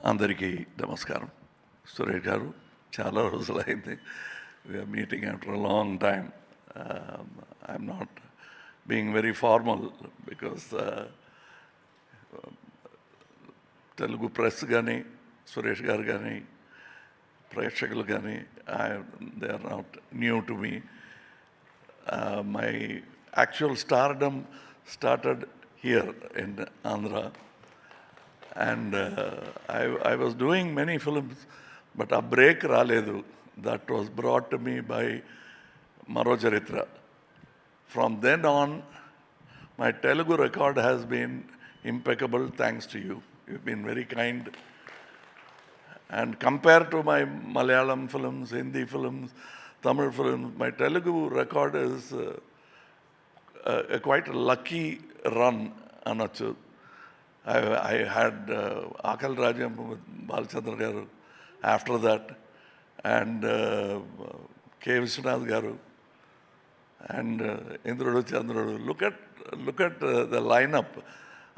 అందరికీ నమస్కారం. సురేష్ గారు, చాలా రోజులైంది. We're meeting after a long time. I'm not being very formal because Telugu press కానీ, సురేష్ గారు కానీ, ప్రేక్షకులు కానీ, they are not new to me. My actual stardom started here in Andhra, and I was doing many films, but a break raledu. That was brought to me by Maro Charitra. From then on, my Telugu record has been impeccable thanks to you. You've been very kind. And compared to my Malayalam films, Hindi films, Tamil films, my Telugu record is quite a lucky run, Anachu. I had Akal Rajam with Balchandra Garu after that, and K. Vishwanath Garu, and Indrudu Chandrudu. Look at the lineup.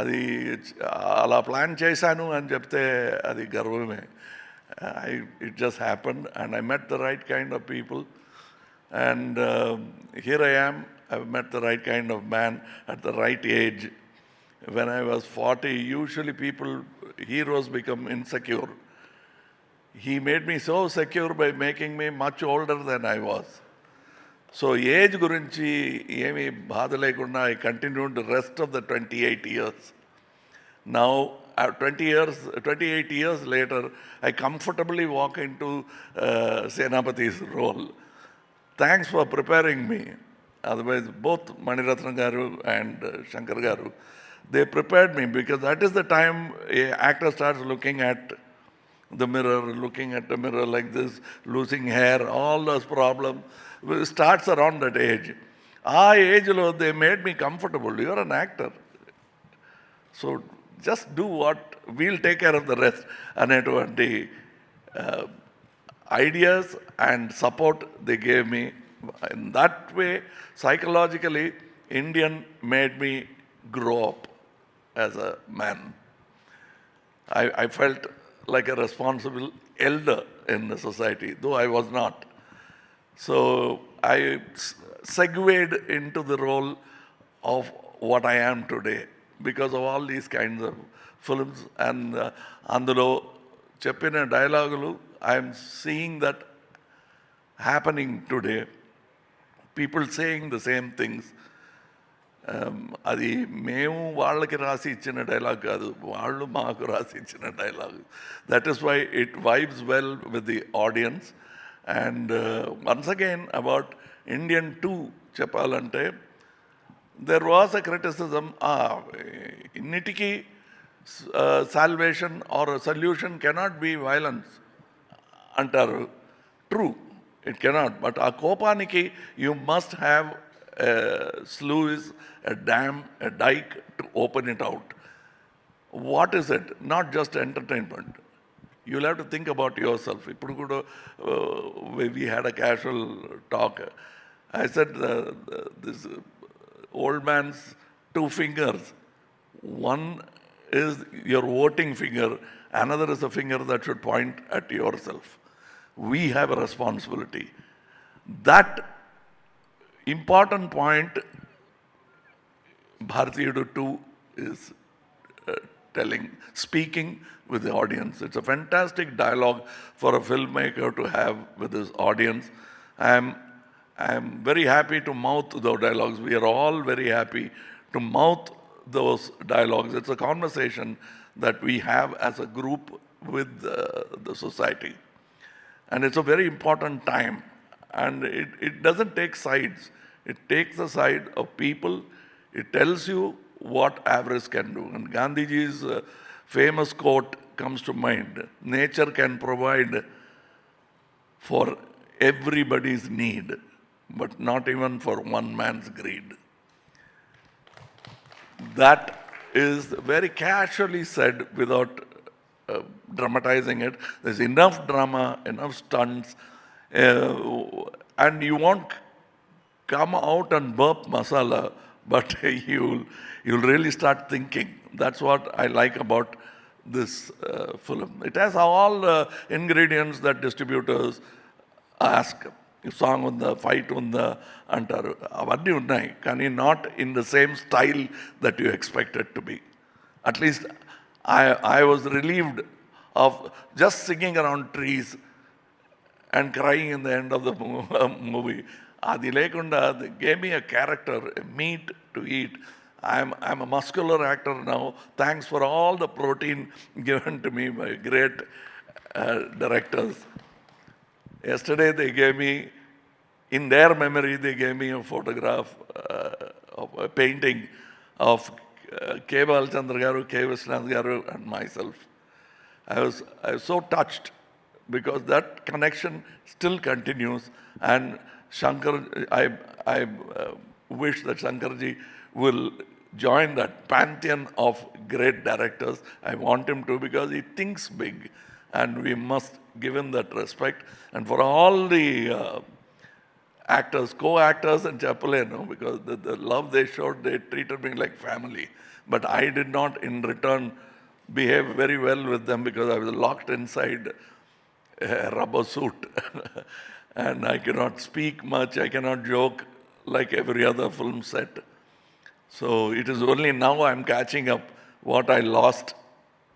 Adi ala plan chesanu ani chepte adi garvame. It just happened, and I met the right kind of people, and here I am. I've met the right kind of man at the right age. When I was 40, usually heroes become insecure. He made me so secure by making me much older than I was. So age gurinchi emi baadha lekunda I continued the rest of the 28 years. Now, 28 years later, I comfortably walk into Senapati's role. Thanks for preparing me. Otherwise, both Maniratna Garu and Shankar Garu, they prepared me, because that is the time an actor starts looking at the mirror like this, losing hair, all those problems. It starts around that age. Our age, they made me comfortable. You're an actor. So just do what, we'll take care of the rest. And ideas and support they gave me. In that way, psychologically, Indian made me grow up as a man. I felt like a responsible elder in the society, though I was not. So I segued into the role of what I am today because of all these kinds of films. And అందులో చెప్పిన డైలాగులు, I am seeing that happening today. People saying the same things. అది మేము వాళ్ళకి రాసి ఇచ్చిన dialogue కాదు, వాళ్ళు మాకు రాసి ఇచ్చిన dialogue. That is why it vibes well with the audience. And once again about Indian 2 చెప్పాలంటే, దెర్ వాస్ అ క్రిటిసిజం, ఇన్నిటికీ salvation or solution cannot be violence అంటారు. True, it cannot. But a kopaniki, you must have a sluice, a dam, a dike to open it out. What is it? Not just entertainment. You'll have to think about yourself. We had a casual talk. I said, this old man's 2 fingers. One is your voting finger. Another is a finger that should point at yourself. We have a responsibility. That important point, Bharateeyudu 2 is speaking with the audience. It's a fantastic dialogue for a filmmaker to have with his audience. I am very happy to mouth those dialogues. We are all very happy to mouth those dialogues. It's a conversation that we have as a group with the society. And it's a very important time. And it doesn't take sides. It takes the side of people. It tells you what avarice can do. And Gandhiji's famous quote comes to mind: nature can provide for everybody's need, but not even for one man's greed. That is very casually said without dramatizing it. There's enough drama, enough stunts, and you won't come out and burp masala, but you'll really start thinking. That's what I like about this film. It has all the ingredients that distributors ask. Song unda, fight unda antaru. Avanni unnai, kani not in the same style that you expect it to be. At least I was relieved of just singing around trees and crying in the end of the movie. Adi lekunda, they gave me a character, a meat to eat. I'm a muscular actor now. Thanks for all the protein given to me by great directors. Yesterday they gave me, in their memory, they gave me a photograph of a painting of Kamal Chandra garu, K. Viswanath garu and myself. I was so touched because that connection still continues, and Shankar, I wish that Shankarji will join that pantheon of great directors. I want him to, because he thinks big, and we must give him that respect. And for all the actors, co-actors and Chapuleno, because the love they showed, they treated me like family. But I did not in return behave very well with them because I was locked inside a rubber suit. And I cannot speak much, I cannot joke like every other film set. So it is only now I'm catching up what I lost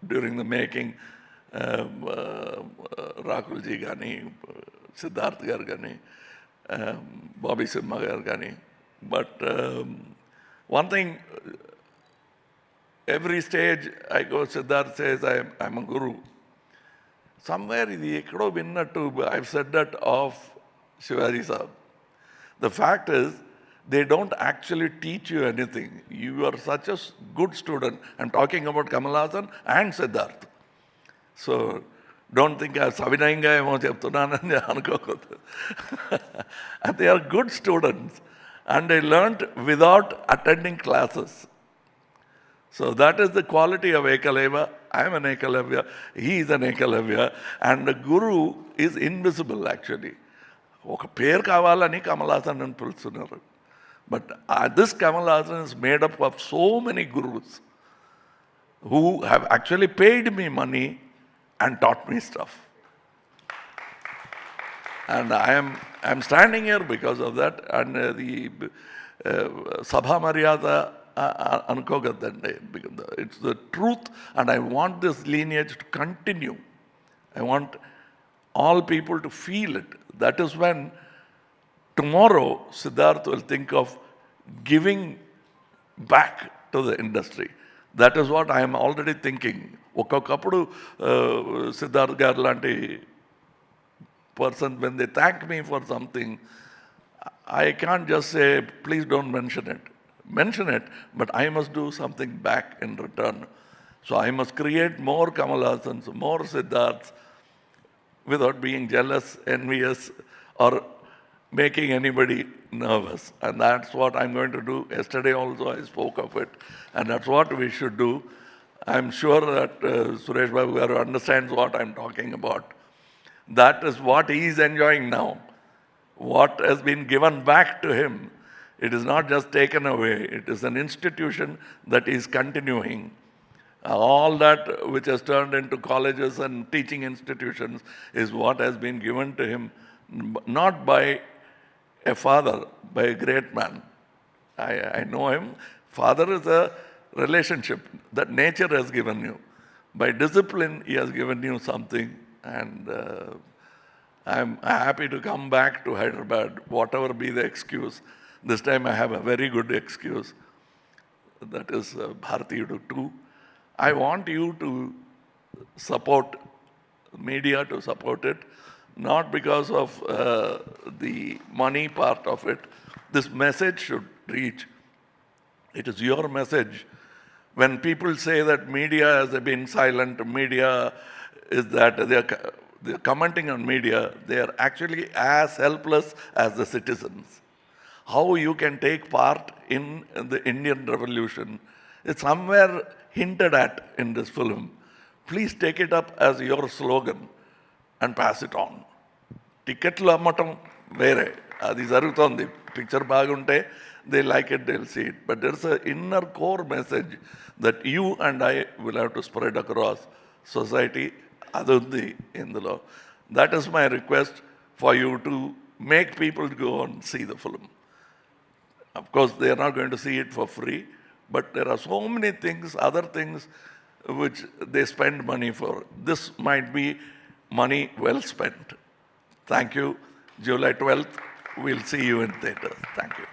during the making. Rakulji gani, Siddharth gar gani, Bobby Simha gar gani. But one thing, every stage I go, Siddharth says, I'm a guru. Somewhere I've said that of Shivaji Sahib. The fact is, they don't actually teach you anything. You are such a good student. I'm talking about Kamal Haasan and Siddharth. So don't think I'm Savinayanga emo cheptunanani anukokodu. And they are good students. And they learnt without attending classes. So that is the quality of Ekalavya. I am an Ekalavya. He is an Ekalavya. And the guru is invisible actually. Oka per kavalani Kamal Haasan and pilchunaru. But this Kamal Haasan is made up of so many gurus who have actually paid me money and taught me stuff. And I'm standing here because of that. And the Sabha Maryada Anukogadande, it's the truth, and I want this lineage to continue. I want all people to feel it. That is when tomorrow Siddharth will think of giving back to the industry. That is what I am already thinking. Okakapudu Siddharth Garlanti person, when they thank me for something, I can't just say, please don't mention it. Mention it, but I must do something back in return. So I must create more Kamal Haasans, more Siddharths, without being jealous, envious, or making anybody nervous. And that's what I'm going to do. Yesterday also I spoke of it. And that's what we should do. I'm sure that Suresh Babu Garu understands what I'm talking about. That is what he is enjoying now. What has been given back to him, it is not just taken away. It is an institution that is continuing. All that which has turned into colleges and teaching institutions is what has been given to him, not by a father, by a great man. I know him. Father is a relationship that nature has given you. By discipline, he has given you something. And I'm happy to come back to Hyderabad, whatever be the excuse. This time I have a very good excuse. That is Bharateeyudu 2. I want you to support media, to support it, not because of the money part of it. This message should reach. It is your message. When people say that media has been silent, media is that they're commenting on media, they are actually as helpless as the citizens. How you can take part in the Indian Revolution is somewhere hinted at in this film. Please take it up as your slogan and pass it on. Ticketlu ammatam vere, adi jarugutondi. Picture bagunte they like it, they'll see it. But there's an inner core message that you and I will have to spread across society. Adundi indulo. That is my request for you to make people go and see the film. Of course, they are not going to see it for free, but there are so many things, other things, which they spend money for. This might be money well spent. Thank you. July 12th, we'll see you in theaters. Thank you.